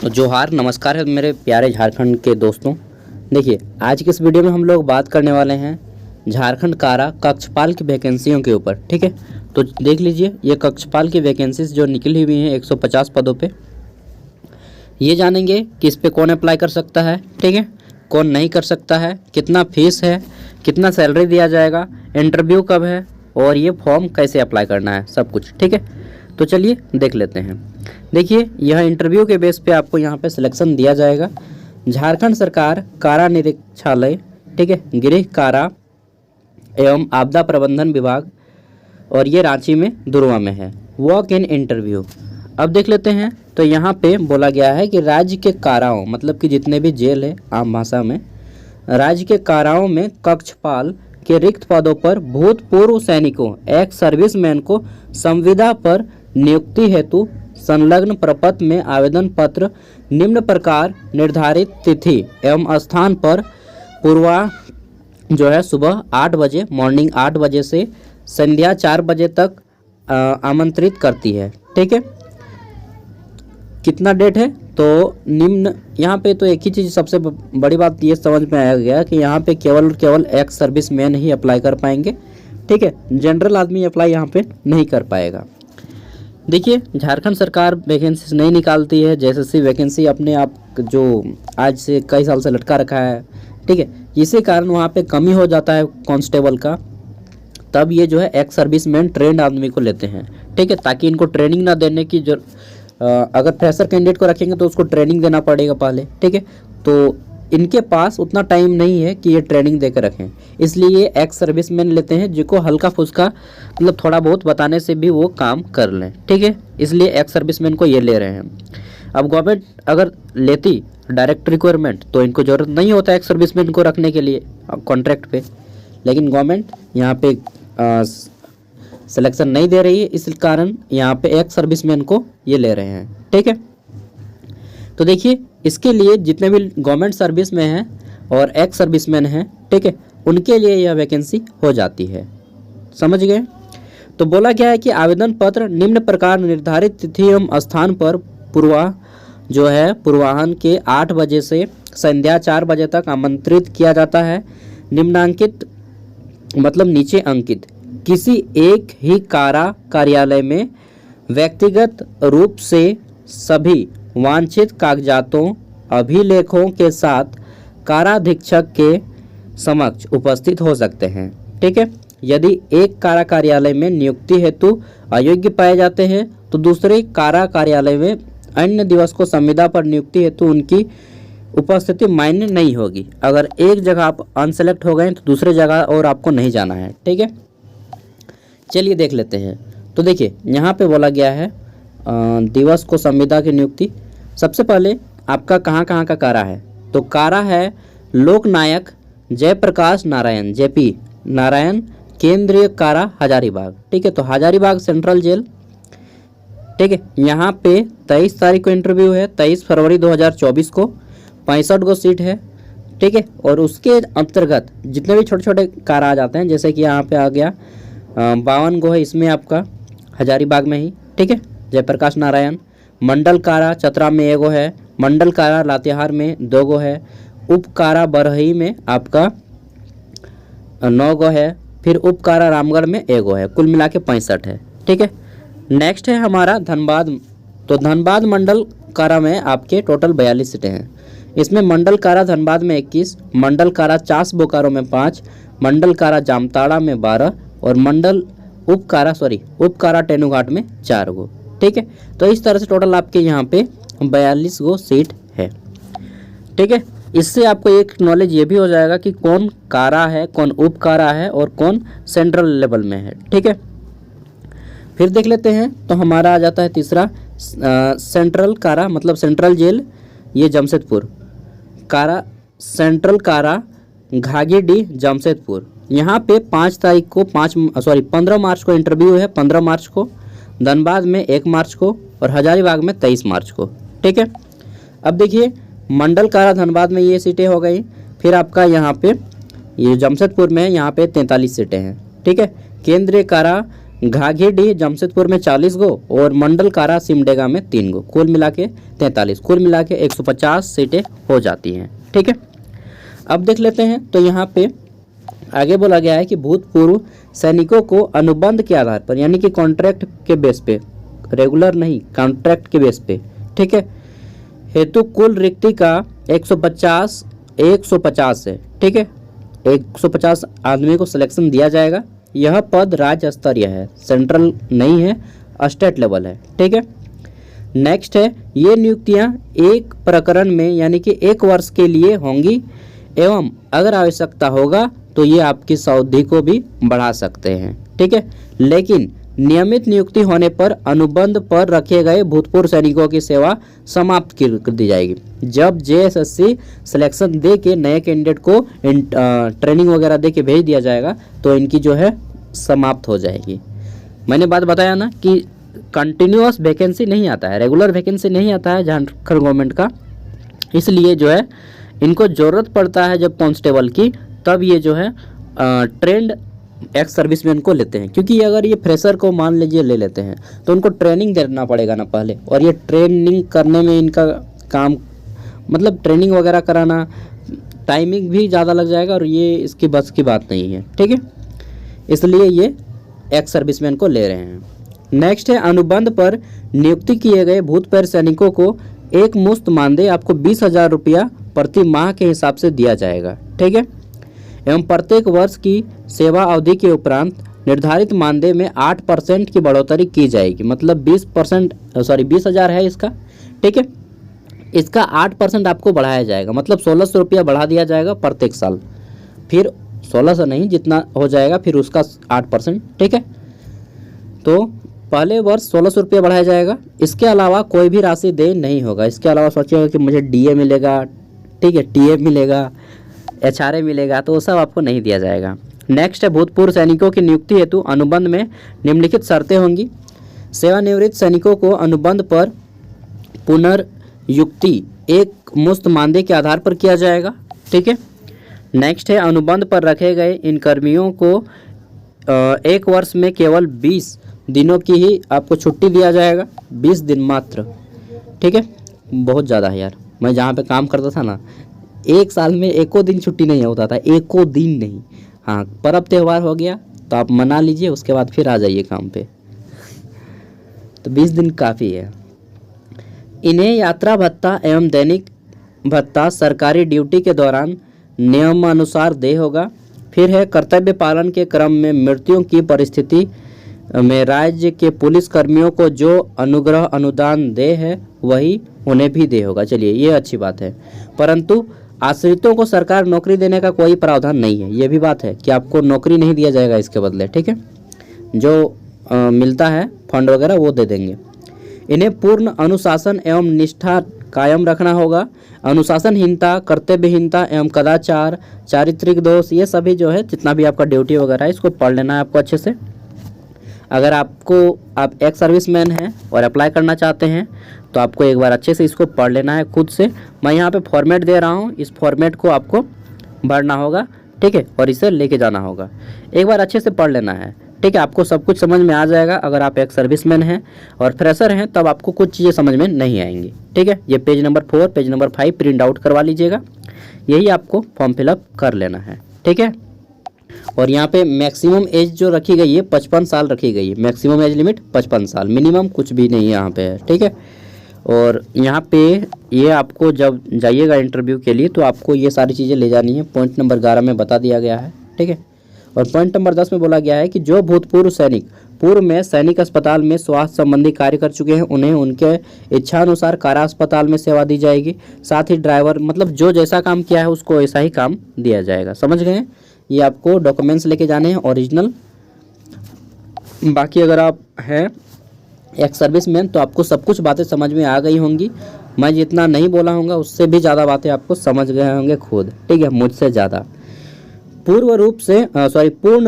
जोहार नमस्कार है मेरे प्यारे झारखंड के दोस्तों। देखिए, आज के इस वीडियो में हम लोग बात करने वाले हैं झारखंड कारा कक्षपाल की वैकेंसियों के ऊपर। ठीक है, तो देख लीजिए, ये कक्षपाल की वैकेंसीज जो निकली हुई हैं 150 पदों पे, ये जानेंगे कि इस पर कौन अप्लाई कर सकता है, ठीक है, कौन नहीं कर सकता है, कितना फीस है, कितना सैलरी दिया जाएगा, इंटरव्यू कब है और ये फॉर्म कैसे अप्लाई करना है, सब कुछ। ठीक है, तो चलिए देख लेते हैं। देखिए, यह इंटरव्यू के बेस पे आपको यहाँ पे सिलेक्शन दिया जाएगा। झारखंड सरकार कारा निरीक्षालय, ठीक है, गृह कारा एवं आपदा प्रबंधन विभाग, और ये रांची में दुर्वा में है। वॉक इन इंटरव्यू अब देख लेते हैं। तो यहाँ पे बोला गया है कि राज्य के काराओं, मतलब कि जितने भी जेल है आम भाषा में, राज्य के काराओं में कक्षपाल के रिक्त पदों पर भूतपूर्व सैनिकों, एक्स सर्विसमैन को संविदा पर नियुक्ति हेतु संलग्न प्रपत्र में आवेदन पत्र निम्न प्रकार निर्धारित तिथि एवं स्थान पर पूर्वा सुबह 8 बजे, मॉर्निंग 8 बजे से संध्या 4 बजे तक आमंत्रित करती है। ठीक है, कितना डेट है तो निम्न, यहाँ पे तो एक ही चीज़ सबसे बड़ी बात ये समझ में आया गया कि यहाँ पे केवल एक्स सर्विस मैन ही अप्लाई कर पाएंगे। ठीक है, जनरल आदमी अप्लाई यहाँ पे नहीं कर पाएगा। देखिए, झारखंड सरकार वैकेंसी नहीं निकालती है, जैसे वैकेंसी अपने आप जो आज से कई साल से लटका रखा है। ठीक है, इसी कारण वहाँ पे कमी हो जाता है कांस्टेबल का, तब ये एक्स सर्विस मैन ट्रेंड आदमी को लेते हैं। ठीक है, ताकि इनको ट्रेनिंग ना देने की जो अगर फ्रेशर कैंडिडेट को रखेंगे तो उसको ट्रेनिंग देना पड़ेगा पहले। ठीक है, तो इनके पास उतना टाइम नहीं है कि ये ट्रेनिंग देकर रखें, इसलिए ये एक्स सर्विस मैन लेते हैं, जिनको हल्का फुल्का मतलब थोड़ा बहुत बताने से भी वो काम कर लें। ठीक है, इसलिए एक्स सर्विस मैन को ये ले रहे हैं। अब गवर्नमेंट अगर लेती डायरेक्ट रिक्वायरमेंट तो इनको ज़रूरत नहीं होता एक्स सर्विस मैन को रखने के लिए कॉन्ट्रैक्ट पे, लेकिन गवर्नमेंट यहाँ पे सिलेक्शन नहीं दे रही है, इस कारण यहाँ पे एक्स सर्विसमैन को ये ले रहे हैं। ठीक है, तो देखिए, इसके लिए जितने भी गवर्नमेंट सर्विस में हैं और एक्स सर्विसमैन हैं, ठीक है, उनके लिए यह वैकेंसी हो जाती है। समझ गए? तो बोला गया है कि आवेदन पत्र निम्न प्रकार निर्धारित तिथि एवं स्थान पर पूर्वाह्न के 8 बजे से संध्या 4 बजे तक आमंत्रित किया जाता है। निम्नांकित मतलब नीचे अंकित किसी एक ही कारा कार्यालय में व्यक्तिगत रूप से सभी वांछित कागजातों अभिलेखों के साथ काराधीक्षक के समक्ष उपस्थित हो सकते हैं। ठीक है, यदि एक कारा कार्यालय में नियुक्ति हेतु अयोग्य पाए जाते हैं तो दूसरे कारा कार्यालय में अन्य दिवस को संविदा पर नियुक्ति हेतु उनकी उपस्थिति मान्य नहीं होगी। अगर एक जगह आप अनसेलेक्ट हो गए तो दूसरे जगह और आपको नहीं जाना है। ठीक है, चलिए देख लेते हैं। तो देखिए, यहाँ पे बोला गया है दिवस को संविदा की नियुक्ति। सबसे पहले आपका कहाँ का कारा है, तो कारा है लोकनायक जयप्रकाश नारायण जेपी नारायण केंद्रीय कारा हजारीबाग। ठीक है, तो हजारीबाग सेंट्रल जेल। ठीक है, यहाँ पे 23 तारीख को इंटरव्यू है, 23 फरवरी 2024 को। 65 गो सीट है। ठीक है, और उसके अंतर्गत जितने भी छोटे छोटे कारा आ जाते हैं, जैसे कि यहाँ पे आ गया 52 गो है इसमें आपका हजारीबाग में ही। ठीक है, जयप्रकाश नारायण। मंडल कारा चतरा में 1 गो है, मंडल कारा लातेहार में 2 गो है, उप कारा बरहई में आपका 9 गो है, फिर उप कारा रामगढ़ में 1 गो है, कुल मिला के 65 है। ठीक है, नेक्स्ट है हमारा धनबाद। तो धनबाद मंडल कारा में आपके टोटल 42 सीटें हैं। इसमें मंडल कारा धनबाद में 21, मंडल कारा चास बोकारो में 5, मंडल कारा जामताड़ा में 12 और मंडल उप कारा टेनुघाट में 4 गो। ठीक है, तो इस तरह से टोटल आपके यहाँ पे 42 गो सीट है। ठीक है, इससे आपको एक नॉलेज ये भी हो जाएगा कि कौन कारा है, कौन उप कारा है और कौन सेंट्रल लेवल में है। ठीक है, फिर देख लेते हैं। तो हमारा आ जाता है तीसरा सेंट्रल कारा, मतलब सेंट्रल जेल, ये जमशेदपुर कारा, सेंट्रल कारा घागीडीह जमशेदपुर। यहाँ पे 15 मार्च को इंटरव्यू है, 15 मार्च को। धनबाद में 1 मार्च को और हजारीबाग में 23 मार्च को। ठीक है, अब देखिए, मंडल कारा धनबाद में ये सीटें हो गई। फिर आपका यहाँ पे ये जमशेदपुर में यहाँ पे 43 सीटें हैं। ठीक है, केंद्रीय कारा घाघीडीह जमशेदपुर में 40 गो और मंडल कारा सिमडेगा में 3 गो, कुल मिला के 43, कुल मिला के 150 सीटें हो जाती हैं। ठीक है, अब देख लेते हैं। तो यहाँ पे आगे बोला गया है कि भूतपूर्व सैनिकों को अनुबंध के आधार पर यानी कि कॉन्ट्रैक्ट के बेस पे, रेगुलर नहीं कॉन्ट्रैक्ट के बेस पे, ठीक है, हेतु कुल रिक्ति का 150 है। ठीक है, 150 आदमी को सिलेक्शन दिया जाएगा। यह पद राज्य स्तरीय है, सेंट्रल नहीं है, स्टेट लेवल है। ठीक है, नेक्स्ट है, ये नियुक्तियां एक प्रकरण में यानी कि 1 वर्ष के लिए होंगी एवं अगर आवश्यकता होगा तो ये आपकी सावधि को भी बढ़ा सकते हैं। ठीक है, लेकिन नियमित नियुक्ति होने पर अनुबंध पर रखे गए भूतपूर्व सैनिकों की सेवा समाप्त कर दी जाएगी। जब जेएसएससी सिलेक्शन दे के नए कैंडिडेट को ट्रेनिंग वगैरह दे के भेज दिया जाएगा तो इनकी जो है समाप्त हो जाएगी। मैंने बात बताया ना कि कंटिन्यूअस वैकेंसी नहीं आता है, रेगुलर वैकेंसी नहीं आता है झारखंड गवर्नमेंट का, इसलिए जो है इनको ज़रूरत पड़ता है जब कांस्टेबल की, तब ये जो है ट्रेंड एक्स सर्विसमैन को लेते हैं। क्योंकि अगर ये फ्रेशर को मान लीजिए ले लेते हैं तो उनको ट्रेनिंग देना पड़ेगा ना पहले, और ये ट्रेनिंग करने में इनका काम मतलब ट्रेनिंग वगैरह कराना, टाइमिंग भी ज़्यादा लग जाएगा और ये इसकी बस की बात नहीं है। ठीक है, इसलिए ये एक्स सर्विसमैन को ले रहे हैं। नेक्स्ट है, अनुबंध पर नियुक्ति किए गए भूतपूर्व सैनिकों को एक मुश्त मानदेय आपको 20,000 रुपया प्रति माह के हिसाब से दिया जाएगा। ठीक है, एवं प्रत्येक वर्ष की सेवा अवधि के उपरांत निर्धारित मानदेय में 8% की बढ़ोतरी की जाएगी। मतलब 20,000 है इसका। ठीक है, इसका 8% आपको बढ़ाया जाएगा, मतलब 1,600 रुपया बढ़ा दिया जाएगा प्रत्येक साल। फिर 1,600 नहीं, जितना हो जाएगा फिर उसका 8%। ठीक है, तो पहले वर्ष 1,600 रुपया बढ़ाया जाएगा। इसके अलावा कोई भी राशि देय नहीं होगा। इसके अलावा सोचिएगा कि मुझे डीए मिलेगा, ठीक है, टीए मिलेगा, एचआरए मिलेगा, तो वो सब आपको नहीं दिया जाएगा। नेक्स्ट है, भूतपूर्व सैनिकों की नियुक्ति हेतु अनुबंध में निम्नलिखित शर्तें होंगी। सेवानिवृत्त सैनिकों को अनुबंध पर पुनर्युक्ति एक मुश्त मानदेय के आधार पर किया जाएगा। ठीक है, नेक्स्ट है, अनुबंध पर रखे गए इन कर्मियों को 1 वर्ष में केवल 20 दिनों की ही आपको छुट्टी दिया जाएगा, 20 दिन मात्र। ठीक है, बहुत ज़्यादा है यार। मैं जहाँ पे काम करता था ना, 1 साल में 1 दिन छुट्टी नहीं होता था, 1 दिन नहीं। हाँ, पर्व त्यौहार हो गया तो आप मना लीजिए, उसके बाद फिर आ जाइए काम पे, तो 20 दिन काफ़ी है। इन्हें यात्रा भत्ता एवं दैनिक भत्ता सरकारी ड्यूटी के दौरान नियमानुसार देय होगा। फिर है, कर्तव्य पालन के क्रम में मृत्यु की परिस्थिति में राज्य के पुलिस कर्मियों को जो अनुग्रह अनुदान दे है वही उन्हें भी दे होगा। चलिए, ये अच्छी बात है। परंतु आश्रितों को सरकार नौकरी देने का कोई प्रावधान नहीं है। ये भी बात है कि आपको नौकरी नहीं दिया जाएगा इसके बदले। ठीक है, जो मिलता है फंड वगैरह वो दे देंगे। इन्हें पूर्ण अनुशासन एवं निष्ठा कायम रखना होगा। अनुशासनहीनता, कर्तव्यहीनता एवं कदाचार, चारित्रिक दोष, ये सभी जो है जितना भी आपका ड्यूटी वगैरह है इसको पढ़ लेना है आपको अच्छे से। अगर आप एक्स सर्विसमैन हैं और अप्लाई करना चाहते हैं तो आपको एक बार अच्छे से इसको पढ़ लेना है खुद से। मैं यहाँ पे फॉर्मेट दे रहा हूँ, इस फॉर्मेट को आपको भरना होगा। ठीक है, और इसे लेके जाना होगा। एक बार अच्छे से पढ़ लेना है। ठीक है, आपको सब कुछ समझ में आ जाएगा। अगर आप एक सर्विसमैन हैं और फ्रेशर हैं तब आपको कुछ चीज़ें समझ में नहीं आएंगी। ठीक है, ये page number 4, page number 5 print out करवा लीजिएगा। यही आपको फॉर्म फिलअप कर लेना है। ठीक है, और यहाँ पे मैक्सिमम एज जो रखी गई है 55 साल रखी गई है। मैक्सिमम एज लिमिट 55 साल, मिनिमम कुछ भी नहीं यहाँ पे है। ठीक है, और यहाँ पे ये आपको जब जाइएगा इंटरव्यू के लिए तो आपको ये सारी चीज़ें ले जानी है। पॉइंट नंबर 11 में बता दिया गया है। ठीक है, और पॉइंट नंबर 10 में बोला गया है कि जो भूतपूर्व सैनिक पूर्व में सैनिक अस्पताल में स्वास्थ्य संबंधी कार्य कर चुके हैं उन्हें उनके इच्छानुसार कारा अस्पताल में सेवा दी जाएगी। साथ ही ड्राइवर, मतलब जो जैसा काम किया है उसको ऐसा ही काम दिया जाएगा। समझ गए? ये आपको डॉक्यूमेंट्स लेके जाने हैं ओरिजिनल। बाकी अगर आप हैं एक्स सर्विसमैन तो आपको सब कुछ बातें समझ में आ गई होंगी। मैं जितना नहीं बोला हूँगा उससे भी ज़्यादा बातें आपको समझ गए होंगे खुद। ठीक है, मुझसे ज़्यादा। पूर्ण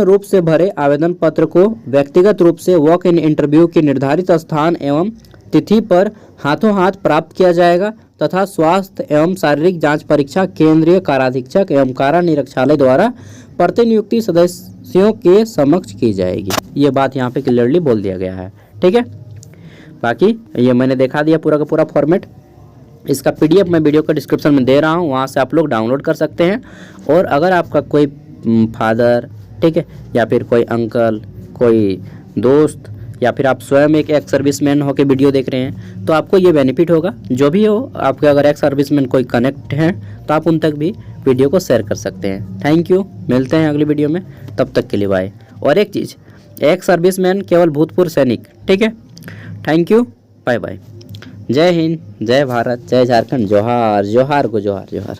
रूप से भरे आवेदन पत्र को व्यक्तिगत रूप से वॉक इन इंटरव्यू के निर्धारित स्थान एवं तिथि पर हाथों हाथ प्राप्त किया जाएगा तथा स्वास्थ्य एवं शारीरिक जांच परीक्षा केंद्रीय काराधीक्षक एवं कारा निरीक्षालय द्वारा प्रतिनियुक्ति सदस्यों के समक्ष की जाएगी। ये बात यहाँ पे क्लियरली बोल दिया गया है। ठीक है, बाकी ये मैंने दिखा दिया पूरा का पूरा फॉर्मेट। इसका PDF मैं वीडियो का डिस्क्रिप्शन में दे रहा हूँ, वहाँ से आप लोग डाउनलोड कर सकते हैं। और अगर आपका कोई फादर, ठीक है, या फिर कोई अंकल, कोई दोस्त, या फिर आप स्वयं एक एक्स सर्विसमैन होकर वीडियो देख रहे हैं तो आपको ये बेनिफिट होगा। जो भी हो, आपके अगर एक्स सर्विसमैन कोई कनेक्ट हैं तो आप उन तक भी वीडियो को शेयर कर सकते हैं। थैंक यू, मिलते हैं अगली वीडियो में, तब तक के लिए बाय। और एक चीज़, एक्स सर्विसमैन केवल भूतपूर्व सैनिक, ठीक है। Thank you, bye bye. जय हिंद, जय भारत, जय झारखंड, जोहार जोहार को जोहार जोहार।